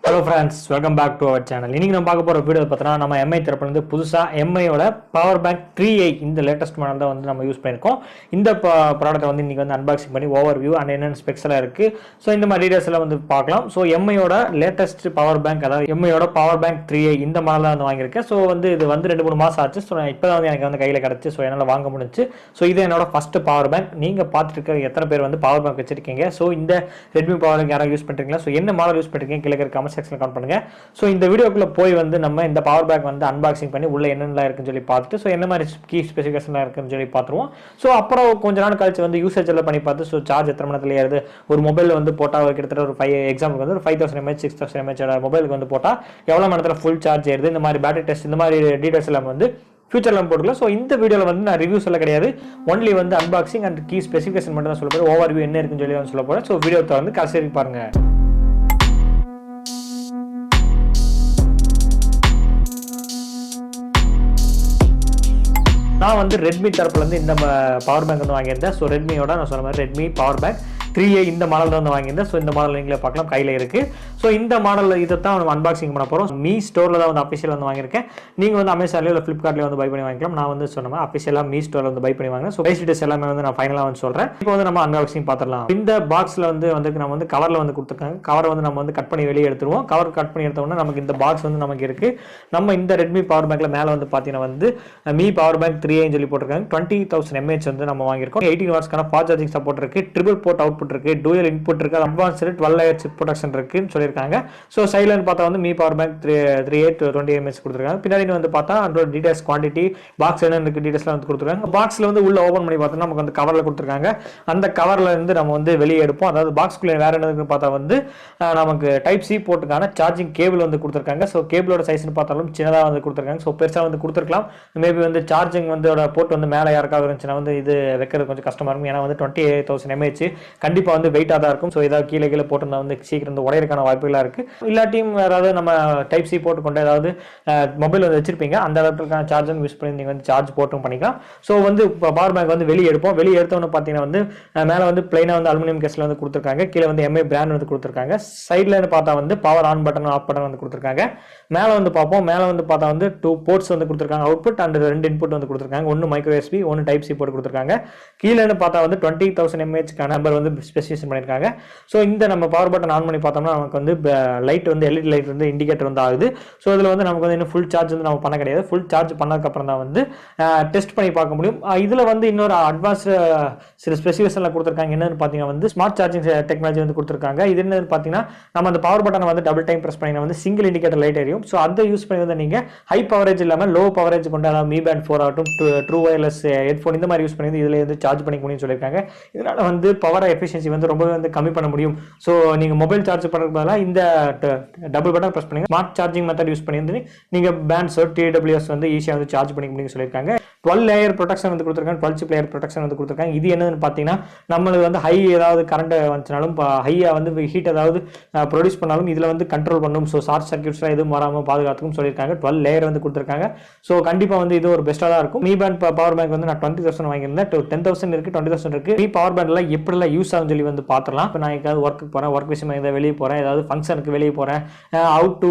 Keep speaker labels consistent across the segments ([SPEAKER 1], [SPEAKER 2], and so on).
[SPEAKER 1] Hello friends, welcome back to our channel. இன்னைக்கு நம்ம பார்க்க போற வீடியோ பார்த்தீங்கன்னா நம்ம MI தரப்புல இருந்து புதுசா MI ஓட பவர் பேங்க் 3i இந்த லேட்டஸ்ட் மாடல் தான் வந்து நம்ம யூஸ் பண்ணிருக்கோம். இந்த ப்ராடக்ட்டை வந்து இன்னைக்கு வந்து அன்பாக்சிங் பண்ணி ஓவர்வியூ அண்ட் என்னென்ன ஸ்பெக்ஸ் எல்லாம் இருக்கு. சோ இந்த மாதிரி டீடைல்ஸ் எல்லாம் வந்து பார்க்கலாம். சோ MI ஓட லேட்டஸ்ட் பவர் பேங்க் அதாவது MI ஓட பவர் பேங்க் 3i இந்த மாடல் தான் வந்து வாங்கியிருக்கேன். சோ வந்து இது வந்து 2-3 மாசம் ஆச்சு. சோ இப்போதான் வந்து எனக்கு வந்து கையில கிடைச்சு. சோ என்னால வாங்க முடிஞ்சுச்சு. சோ இது என்னோட ஃபர்ஸ்ட் பவர் பேங்க். நீங்க பார்த்துட்டு இருக்க எத்தனை பேர் வந்து பவர் பேங்க் வச்சிருக்கீங்க? சோ இந்த Redmi பவர் பேங்க் யாராவது யூஸ் பண்றீங்களா? சோ என்ன மாடல் யூஸ் பண்றீங்க? கீழ இருக்க கமெண்ட் செக்ஷன்ல கமெண்ட் பண்ணுங்க. சோ இந்த வீடியோக்குள்ள போய் வந்து நம்ம இந்த பவர் பேங்க் வந்து அன்பாக்சிங் பண்ணி உள்ள என்னென்னலாம் இருக்குன்னு சொல்லி பார்த்துட்டு சோ என்ன மாதிரி கீ ஸ்பெசிஃபிகேஷன்லாம் இருக்குன்னு சொல்லி பார்த்துருவோம். சோ அப்புறம் கொஞ்ச நாள் கழிச்சு வந்து யூசேஜ் எல்லாம் பண்ணி பார்த்து சோ சார்ஜ் எத்தனை மணி நேரத்துல ஏறுது, ஒரு மொபைல் வந்து போட்டா கிட்டத்தட்ட ஒரு 5 எக்ஸாம்பிளுக்கு வந்து ஒரு 5000 mAh 6000 mAh மொபைலுக்கு வந்து போட்டா எவ்வளவு மணி நேரத்துல ஃபுல் சார்ஜ் ஏறுது, இந்த மாதிரி பேட்டரி டெஸ்ட் இந்த மாதிரி டீடைல்ஸ் எல்லாம் வந்து ஃபியூச்சர்ல போட்டுக்கலாம். ஸோ இந்த வீடியோவில் வந்து நான் ரிவ்யூஸ் எல்லாம் கிடையாது, ஒன்லி வந்து அன்பாக்சிங் அண்ட் கீ ஸ்பெசிஃபிகேஷன் மட்டும் தான் சொல்ல போகிறேன். ஓவர்வியூ என்ன இருக்குன்னு சொல்லி சொல்ல போகிறேன். ஸோ வீடியோ வந்து கடைசி வரைக்கும் பாருங்க. நான் வந்து ரெட்மி தரப்புல இருந்து இந்த பவர் பேங்க் வந்து வாங்கியிருந்தேன். ஸோ ரெட்மியோட நான் சொன்ன மாதிரி ரெட்மி பவர் பேங்க் 3i இந்த மாடல் தான் வந்து வாங்கியிருந்தேன். ஸோ இந்த மாடல் நீங்களே பார்க்கலாம், கையில் இருக்கு. ஸோ இந்த மாடல் இதை தான் நம்ம அன்பாக்சிங் பண்ண போகிறோம். மீ ஸ்டோரில் தான் வந்து அஃபிஷியல் வந்து வாங்கியிருக்கேன். நீங்கள் வந்து அமேசான்லேயோ இல்லை ஃப்ளிப்கார்ட்லேயே வந்து பை பண்ணி வாங்கிக்கலாம். நான் வந்து சொன்னேன் அஃபிஷியலாக மீ ஸ்டோரில் வந்து பை பண்ணி வாங்கினேன். ஸோ ப்ரைஸ் டீடைல்ஸ் எல்லாமே வந்து நான் ஃபைனலாக வந்து சொல்கிறேன். இப்போ வந்து நம்ம அன்பாக்சிங் பார்த்துடலாம். இந்த பாக்ஸில் வந்து நம்ம வந்து கவரில் வந்து கொடுத்துருக்காங்க. கவரை வந்து நம்ம வந்து கட் பண்ணி வெளியே எடுத்துருவோம். கவர் கட் பண்ணி எடுத்தோம்னா நமக்கு இந்த பாக்ஸ் வந்து நமக்கு இருக்கு. நம்ம இந்த ரெட்மி பவர் பேங்க்ல மேலே வந்து பார்த்தீங்கன்னா வந்து மீ பவர் பேங்க் 3i சொல்லி போட்டிருக்காங்க. 20,000 mAh வந்து நம்ம வாங்கியிருக்கோம். 18 வாட்ஸ்க்கான ஃபாஸ்ட் சார்ஜிங் சப்போர்ட் இருக்கு, ட்ரிபிள் போர்ட் அவுட்புட் இருக்கு, டூயல் இன்புட் இருக்கு, அட்வான்ஸ்டு 12 லேயர் சிப் ப்ரொடக்ஷன் இருக்குன்னு சொல்லியிருக்காங்க. ஸோ சைடில் பார்த்தா வந்து me power bank 3i 20 mAh கொடுத்துருக்காங்க. பின்னாடி வந்து பார்த்தா அதோட டீடைல்ஸ் குவான்டிட்டி பாக்ஸ் என்ன இருக்கு டீடைல்ஸ்லாம் வந்து கொடுத்துருக்காங்க. பாக்ஸில் வந்து உள்ள ஓப்பன் பண்ணி பார்த்தோம்னா நமக்கு வந்து கவரில் கொடுத்துருக்காங்க. அந்த கவரில் இருந்து நம்ம வந்து வெளியே எடுப்போம். அதாவது பாக்ஸ்குள்ளே வேற என்னதுன்னு பார்த்தா வந்து நமக்கு டைப் சி போர்ட்டுக்கான சார்ஜிங் கேபிள் வந்து கொடுத்துருக்காங்க. ஸோ கேபிளோட சைஸ்னு பார்த்தாலும் சின்னதாக வந்து கொடுத்துருக்காங்க. ஸோ பெருசாக வந்து கொடுத்துருக்கலாம். மேபி வந்து சார்ஜிங் வந்து போர்ட் வந்து மேலே யாருக்காக இருந்துச்சுன்னா வந்து இது வைக்கிறது கொஞ்சம் கஷ்டமா இருக்கும். ஏன்னா வந்து 28,000 mAh கண்டிப்பாக வந்து வெயிட்டாக தான் இருக்கும். ஸோ ஏதாவது கீழே போட்டு வந்து சீக்கிரம் உடையறதுக்கான வாய்ப்புகளாக இருக்கு. இல்லாட்டியும் யாராவது நம்ம டைப் சி போட்டு கொண்டு ஏதாவது மொபைல் வந்து வச்சிருப்பீங்க, அந்த இடத்துக்கான சார்ஜர் யூஸ் பண்ணி நீங்கள் வந்து சார்ஜ் போட்டும் பண்ணிக்கலாம். ஸோ வந்து பவர் பேங்க் வந்து வெளியே எடுப்போம். வெளியே எடுத்தோன்னு பார்த்தீங்கன்னா வந்து மேலே வந்து பிளைனாக வந்து அலுமினியம் கேஸ்ல வந்து கொடுத்துருக்காங்க. கீழே வந்து MI பிராண்ட் வந்து கொடுத்துருக்காங்க. சைடில் பார்த்தா வந்து power on button off button வந்து கொடுத்துருக்காங்க. மேலே வந்து பார்ப்போம். மேலே வந்து பார்த்தா வந்து 2 போர்ட்ஸ் வந்து கொடுத்துருக்காங்க, அவுட்புட் அண்ட் 2 இன்புட் வந்து கொடுத்துருக்காங்க. ஒன்று மைக்ரோ USB, ஒன்று டைப் சி போட்டு கொடுத்துருக்காங்க. கீழே பார்த்தா வந்து 20,000 mAh நம்பர் வந்து ஸ்பெசிஃபிகேஷன் பண்ணியிருக்காங்க. ஸோ இந்த நம்ம பவர் பட்டன் ஆன் பண்ணி பார்த்தோம்னா நமக்கு வந்து லைட் வந்து LED லைட் வந்து இண்டிகேட்டர் வந்து ஆகுது. ஸோ இதில் வந்து நமக்கு வந்து இன்னும் ஃபுல் சார்ஜ் வந்து நம்ம பண்ண கிடையாது. ஃபுல் சார்ஜ் பண்ணதுக்கப்புறம் தான் வந்து டெஸ்ட் பண்ணி பார்க்க முடியும். இதில் வந்து இன்னொரு அட்வான்ஸ்டு சில ஸ்பெசிஃபிகேஷனில் கொடுத்துருக்காங்க. என்னன்னு பார்த்தீங்கன்னா வந்து ஸ்மார்ட் சார்ஜிங் டெக்னாலஜி வந்து கொடுத்துருக்காங்க. இது என்னன்னு பார்த்தீங்கன்னா நம்ம அந்த பவர் பட்டனை வந்து டபுள் டைம் ப்ரெஸ் பண்ணி வந்து சிங்கிள் இண்டிகேட்டர் லைட் எரியும். ஸோ அதை யூஸ் பண்ணி வந்து நீங்கள் ஹை பவரேஜ் இல்லாமல் லோ பவரேஜ் கொண்டு அதாவது மீ பேண்ட் 4 ஆகட்டும், ட்ரூ வயர்லெஸ் ஹெட்ஃபோன் இந்த மாதிரி யூஸ் பண்ணி இதில் வந்து சார்ஜ் பண்ணிக்க முடியும்னு சொல்லியிருக்காங்க. இதனால வந்து பவர் எஃபிஷியன்சி வந்து ரொம்பவே வந்து கம்மி பண்ண முடியும். ஸோ நீங்கள் மொபைல் சார்ஜ் பண்ணுறதுக்கு பதிலாக இந்த டபுள் பட்டன் ப்ரெஸ் பண்ணுங்க. ஸ்மார்ட் சார்ஜிங் மெத்தட் யூஸ் பண்ணி வந்து நீங்கள் பேண்ட்ஸ் TWS வந்து ஈஸியாக வந்து சார்ஜ் பண்ணிக்க முடியும்னு சொல்லியிருக்காங்க. 12 லேயர் ப்ரொடெக்ஷன் வந்து கொடுத்துருக்காங்க. 12 சிப் லேயர் ப்ரொடெக்ஷன் வந்து கொடுத்துருக்காங்க. இது என்னன்னு பார்த்தீங்கன்னா நம்மளுக்கு வந்து ஹை ஏதாவது கரண்ட் வந்துச்சுனாலும் ஹையாக வந்து ஹீட் ஏதாவது ப்ரொடியூஸ் பண்ணாலும் இதில் வந்து கண்ட்ரோல் பண்ணும். ஸோ ஷார்ட் சர்க்யூட்ஸ்லாம் எதுவும் வராமல் பாதுகாத்துக்கும் சொல்லியிருக்காங்க. 12 லேயர் வந்து கொடுத்துருக்காங்க. ஸோ கண்டிப்பாக வந்து இது ஒரு பெஸ்ட்டாக தான் இருக்கும். மீ பேண்ட் பவர் பேங்க் வந்து நான் 20,000 வாங்கியிருந்தேன். 10,000 இருக்கு, 20,000 இருக்கு. மீ பவர் பேண்ட்ல எப்படிலாம் யூஸ் ஆகும் சொல்லி வந்து பார்த்துலாம். இப்போ நான் எங்கேயாவது ஒர்க்கு போகிறேன், ஒர்க் விஷயமா எதாவது வெளியே போகிறேன், ஏதாவது ஃபங்க்ஷனுக்கு வெளியே போகிறேன், அவுட் டு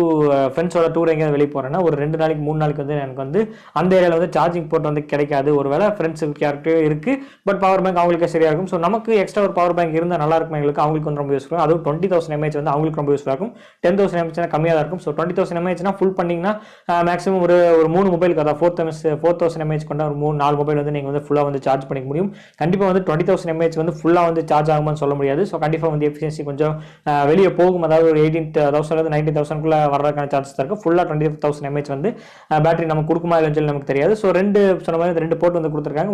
[SPEAKER 1] ஃப்ரெண்ட்ஸோட டூர் எங்கேயாவது வெளியே போகிறேன்னா ஒரு 2 நாளைக்கு 3 நாளைக்கு வந்து எனக்கு வந்து அந்த ஏரியாவில் வந்து சார்ஜிங் போர்ட் வந்து கிடைக்காது. ஒருவேளை ஃப்ரெண்ட்ஸுக்கு யாருக்கு இருக்கு, பட் பவர் பேங்க் அவங்களுக்கு சரியா இருக்கும். ஸோ நமக்கு எக்ஸ்ட்ரா ஒரு பவர் பேங்க் இருந்தால் நல்லா இருக்கும். எங்களுக்கு அவங்களுக்கு வந்து ரொம்ப யூஸ்ஃபுல். அதுவும் 20,000 mAh வந்து அவங்களுக்கு ரொம்ப யூஸ்ஃபுல்லாக இருக்கும். 10,000 mAh கம்மியாக தான் இருக்கும். ஸோ 20,000 mAh ஃபுல் பண்ணிங்கன்னா மேக்ஸிமம் ஒரு 3 மொபைலுக்கு அதாவது 4,000 mAh கொண்ட ஒரு 3-4 மொபைல் வந்து நீங்கள் வந்து ஃபுல்லாக வந்து சார்ஜ் பண்ணிக்க முடியும். கண்டிப்பாக வந்து 20,000 mAh வந்து ஃபுல்லாக வந்து சார்ஜ் ஆகுமான்னு சொல்ல முடியாது. ஸோ கண்டிப்பாக வந்து எஃபிஷியன்சி கொஞ்சம் வெளியே போகும். அதாவது ஒரு 18,000 19,000 வர்றதுக்கான சான்சஸ் இருக்கு. ஃபுல்லாக 20,000 mAh வந்து பேட்டரி நமக்கு கொடுக்குமா இல்லைன்னு சொல்லி நமக்கு தெரியாது. ஸோ சொன்ன மாதிரி 2 போர்ட் வந்து கொடுத்துருக்காங்க.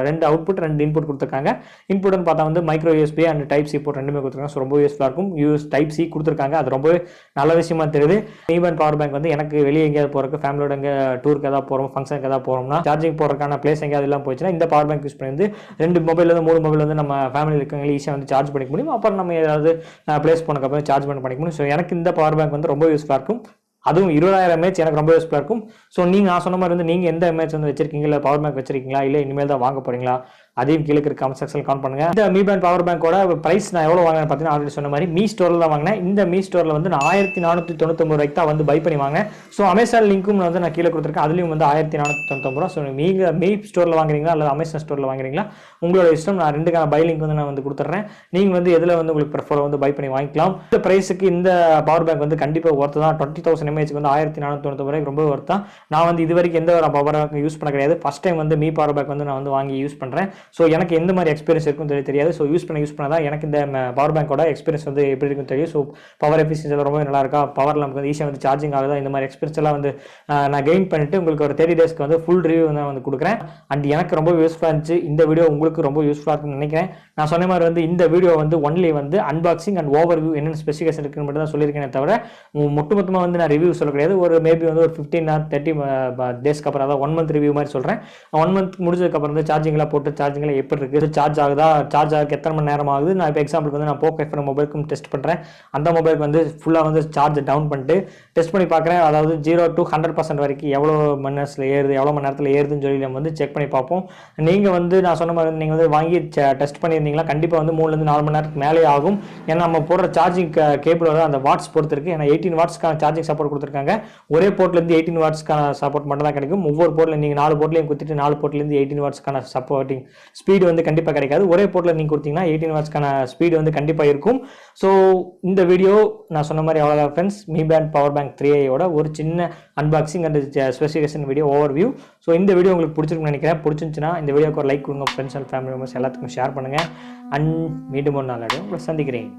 [SPEAKER 1] 2 அவுட்புட் 2 இன்புட் கொடுத்துருக்காங்க. இன்புட்னு பார்த்தா வந்து micro USB and type C port ரெண்டுமே கொடுத்துருக்காங்க. ஸோ ரொம்ப யூஸ்ஃபுல்லாக இருக்கும். டைப் சி கொடுத்துருக்காங்க. அது ரொம்பவே நல்ல விஷயமா தெரியுது. மீபேண்ட் பவர் பேங்க் வந்து எனக்கு வெளியே எங்கேயாவது போறதுக்கு, ஃபேமிலியோட எங்கே டூருக்கு ஏதாவது போகிறோம், ஃபங்க்ஷனுக்கு ஏதாவது போகிறோம்னா சார்ஜிங் போடுறதுக்கான பிளேஸ் எங்கேயாவது எல்லாம் போச்சுன்னா இந்த பவர் பேங்க் யூஸ் பண்ணி வந்து 2 மொபைல் வந்து 3 மொபைல் வந்து நம்ம ஃபேமிலி இருக்கவங்க ஈஸியாக வந்து சார்ஜ் பண்ணிக்க முடியும். அப்புறம் நம்ம ஏதாவது பிளேஸ் பண்ணக்கப்புறம் சார்ஜ் பண்ணிக்க முடியும். ஸோ எனக்கு இந்த பவர் பேங்க் வந்து ரொம்ப யூஸ்ஃபுல்லாக இருக்கும். அதுவும் 20,000 mAh எனக்கு ரொம்ப யூஸ்ஃபுல்லாக இருக்கும். ஸோ நீங்கள் நான் சொன்ன மாதிரி வந்து நீங்கள் எந்த mAh வந்து வச்சிருக்கீங்க, இல்லை பவர் பேங்க் வச்சிருக்கீங்களா, இல்லை இனிமேல் தான் வாங்க போறீங்களா, அதையும் கீழே இருக்க கமெண்ட் செக்ஷன் கமெண்ட் பண்ணுங்க. இந்த Mi Band பவர் பேங்கோட பிரைஸ் நான் எவ்வளவு வாங்கினேன் பார்த்தீங்கன்னா ஆல்ரெடி சொன்ன மாதிரி மீ ஸ்டோர்ல தான் வாங்கினேன். இந்த மீ ஸ்டோர்ல வந்து நான் 1499 ரூபாய்க்கு தான் வந்து பை பண்ணி வாங்கினேன். ஸோ அமேசான் லிங்க்கும் வந்து நான் கீழே கொடுத்துருக்கேன், அதுலயும் வந்து 1499 ரூபா. ஸோ மீ ஸ்டோர்ல வாங்குறீங்களா அல்லது அமேசான் ஸ்டோர்ல வாங்குறீங்களா உங்களோட இஷ்டம். நான் ரெண்டுக்கான பை லிங்க் வந்து நான் வந்து கொடுத்துட்றேன். நீங்க வந்து எதுல வந்து உங்களுக்கு ப்ரிஃபர் வந்து பை பண்ணி வாங்கிக்கலாம். இந்த பிரைஸுக்கு இந்த பவர் பேங்க் வந்து கண்டிப்பா ஒர்த்து தான். 20,000 mAh வந்து 1499 ரூபாய்க்கு ரொம்ப ஒர்த்து தான். நான் வந்து இது வரைக்கும் எந்த ஒரு பவர் பேங்க் யூஸ் பண்ண கிடையாது. ஃபர்ஸ்ட் டைம் வந்து மீ பவர் பேங்க் வந்து நான் வந்து வாங்கி யூஸ் பண்றேன். ஸோ எனக்கு எந்த மாதிரி எக்ஸ்பீரியன்ஸ் இருக்குன்னு தெரியாது. ஸோ யூஸ் பண்ணதான் எனக்கு இந்த பவர் பேங்கோட எக்ஸ்பீரியன்ஸ் வந்து எப்படி இருக்குன்னு தெரியும். ஸோ பவர் எஃபிஷியன்சி ரொம்ப நல்லா இருக்கா, பவர் நமக்கு வந்து ஈஸியாக வந்து சார்ஜிங் ஆகுதா, இந்த மாதிரி எக்ஸ்பீரியன்ஸ் எல்லாம் வந்து நான் கெயின் பண்ணிட்டு உங்களுக்கு ஒரு 30 டேஸ்க்கு வந்து ஃபுல் ரிவ்யூ வந்து கொடுக்குறேன். அண்ட் எனக்கு ரொம்ப யூஸ்ஃபுல்லாக இருந்துச்சு. இந்த வீடியோ உங்களுக்கு ரொம்ப யூஸ்ஃபுல்லாக இருக்குன்னு நினைக்கிறேன். நான் சொன்ன மாதிரி வந்து இந்த வீடியோ வந்து ஒன்லி வந்து அன்பாக்சிங் அண்ட் ஓவர் வியூ என்னென்ன ஸ்பெசிஃபிகேஷன் இருக்குன்னு மட்டும் தான் சொல்லியிருக்கேன் தவிர மொத்தமாக வந்து நான் ரிவ்யூ சொல்ல கிடையாது. ஒரு மேபி வந்து ஒரு 15 or 30 டேஸ்க்கு அப்புறம் அதாவது 1 month ரிவ்யூ மாதிரி சொல்கிறேன். 1 month முடிஞ்சதுக்கு அப்புறம் வந்து சார்ஜிங்லாம் போட்டு சார்ஜிங்லாம் எப்படி இருக்குது, சார்ஜ் ஆகுதா, சார்ஜ் ஆகுது எத்தனை மணி நேரம் ஆகுது. நான் இப்போ எக்ஸாம்பிளுக்கு வந்து நான் போக்கோ F9 மொபைலுக்கும் டெஸ்ட் பண்ணுறேன். அந்த மொபைலுக்கு வந்து ஃபுல்லாக வந்து சார்ஜ் டவுன் பண்ணிட்டு டெஸ்ட் பண்ணி பார்க்குறேன். அதாவது 0 to 100% வரைக்கும் எவ்வளோ மணி நேரத்தில் ஏறுது, எவ்வளோ மணி நேரத்தில் ஏறுதுன்னு சொல்லி நம்ம வந்து செக் பண்ணி பார்ப்போம். நீங்கள் வந்து நான் சொன்ன மாதிரி நீங்கள் வந்து வாங்கி டெஸ்ட் பண்ணியிருந்தீங்களா கண்டிப்பாக வந்து 3 to 4 மணி நேரத்துக்கு மேலே ஆகும். ஏன்னா நம்ம போடுற சார்ஜிங் கேபிள் வந்து அந்த வாட்ஸ் பொறுத்து இருக்குது. ஏன்னா 18 வாட்ஸ்க்கான சார்ஜிங் சப்போர்ட் கொடுத்துருக்காங்க. ஒரே போர்ட்லேருந்து 18 வாட்ஸ்க்கான சப்போர்ட் மட்டும் தான் கிடைக்கும். ஒவ்வொரு போர்ட்டில் நீங்கள் 4 போர்ட்லையும் குத்திட்டு 4 போர்ட்லேருந்து 18 வாட்ஸ்க்கான சப்போர்ட்டிங் ஸ்பீடு வந்து கண்டிப்பாக கிடைக்காது. ஒரே போர்ட்டில் நீங்கள் கொடுத்தீங்கன்னா 18 வாட்ஸ்க்கான ஸ்பீடு வந்து கண்டிப்பாக இருக்கும். ஸோ இந்த வீடியோ நான் சொன்ன மாதிரி அவ்வளோ friends, Mi Band power bank 3i ஒரு சின்ன unboxing and specification video over view. So இந்த வீடியோ உங்களுக்கு பிடிச்சிருக்குன்னு நினைக்கிறேன். பிடிச்சிருந்துச்சுன்னா இந்த வீடியோக்கு ஒரு லைக் கொடுங்க, ஃப்ரெண்ட்ஸ் அண்ட் ஃபேமிலி மெம்பர்ஸ் எல்லாத்துக்கும் ஷேர் பண்ணுங்கள். அண்ட் மீண்டும் ஒரு நாள் உங்களை சந்திக்கிறேன்.